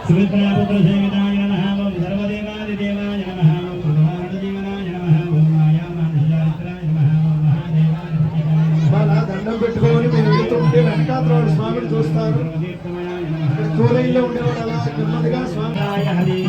సుమిత్రాపుత్రసేవితాయ నమః ఓం సర్వదేవాదిదేవాయ నమః ఓం పురుషార్థజీవనాయ నమః ఓం మాయామానుషారిత్రాయ నమః ఓం మహాదేవాయ నమః. దండం పెట్టుకొని మీరు వెళ్తుంటే వెనకాల స్వామిని చూస్తారు. కూరైలో ఉండేవాడు అలా నెమ్మదిగా స్వామి హరి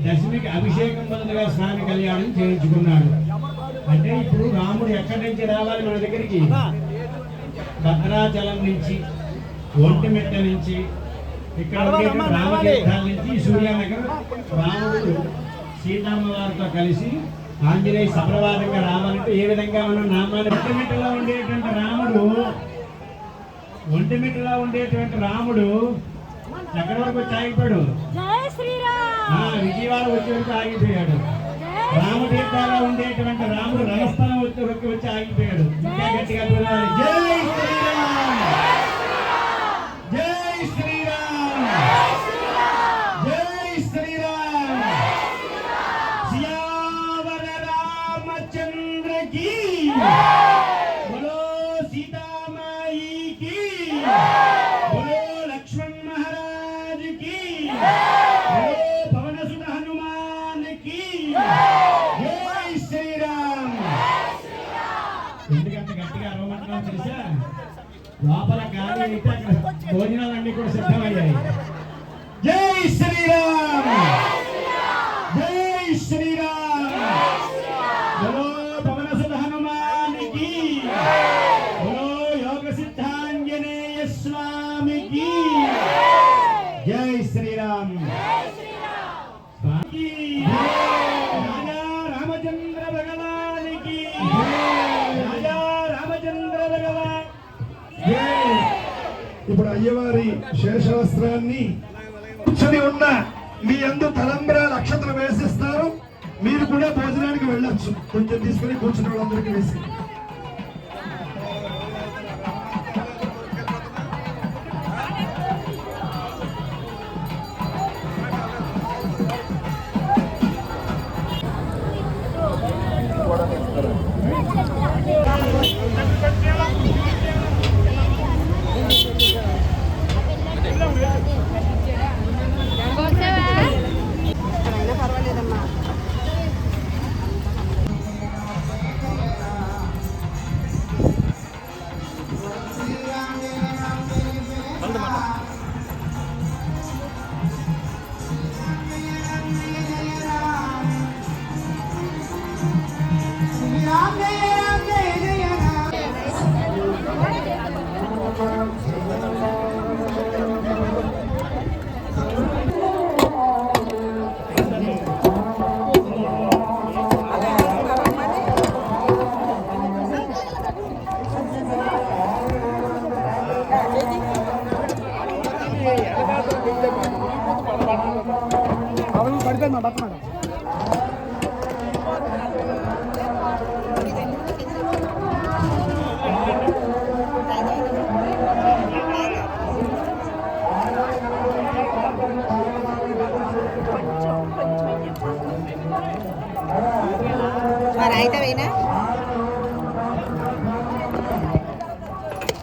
దశమికి అభిషేకం బదులుగా స్వామి కళ్యాణం చేయించుకున్నాడు. అంటే ఇప్పుడు రాముడు ఎక్కడి నుంచి రావాలి మన దగ్గరికి? భద్రాచలం నుంచి, ఒంటిమిట్ట నుంచి, ఇక్కడ రామతీర్థాల నుంచి సూర్యానగర్ రాముడు సీతమ్మ వారితో కలిసి ఆంజనేయ సప్రవాదంగా రావాలంటే ఏ విధంగా మనం నామాన్ని ఒంటిమిట్టలో ఉండేటువంటి రాముడు ఎక్కడి వరకు వచ్చి ఆగిపోయాడు? విజయవాడ వచ్చే వరకు ఆగిపోయాడు. రామతీర్థాలో ఉండేటువంటి రాముడు రణస్థలం వచ్చి ఆగిపోయాడు. ఇంకా గట్టిగా జై శ్రీరామ్, జై శ్రీరామ్, జై శ్రీరామ్, సియావర రామచంద్రకి బోలో, సీతామాయికి బోలో, లక్ష్మణ్ మహారాజ్ కి బోలో, పవన సుత హనుమాన్ కి జై శ్రీరామ్. ఎందుకంటే గట్టిగా అరవమంటున్నాం తెలుసా? లోపల గాలి అయితే అక్కడ భోజనాలన్నీ కూడా సిద్ధమయ్యాయి. జై శ్రీరామ్, జై శ్రీరామ్, బోలో పవన సుత హనుమాన్ కి బోలో, యోగ సిద్ధాంజనేయ స్వామికి జై శ్రీరామ్. రాజా రామచంద్ర భగవానికి, రాజా రామచంద్ర భగవాన్. ఇప్పుడు అయ్యవారి శేషవస్త్రాన్ని కూర్చొని ఉన్న మీ అందు తలంబ్రాలు అక్షతలు వేసిస్తారు. మీరు కూడా భోజనానికి వెళ్ళొచ్చు. కొంచెం తీసుకుని కూర్చున్న వాళ్ళందరికీ వేసి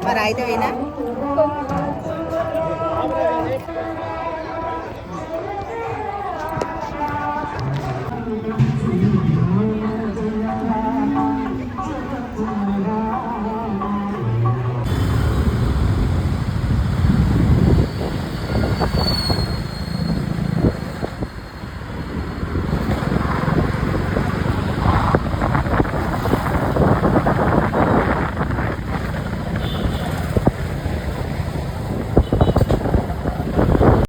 మరి అయితే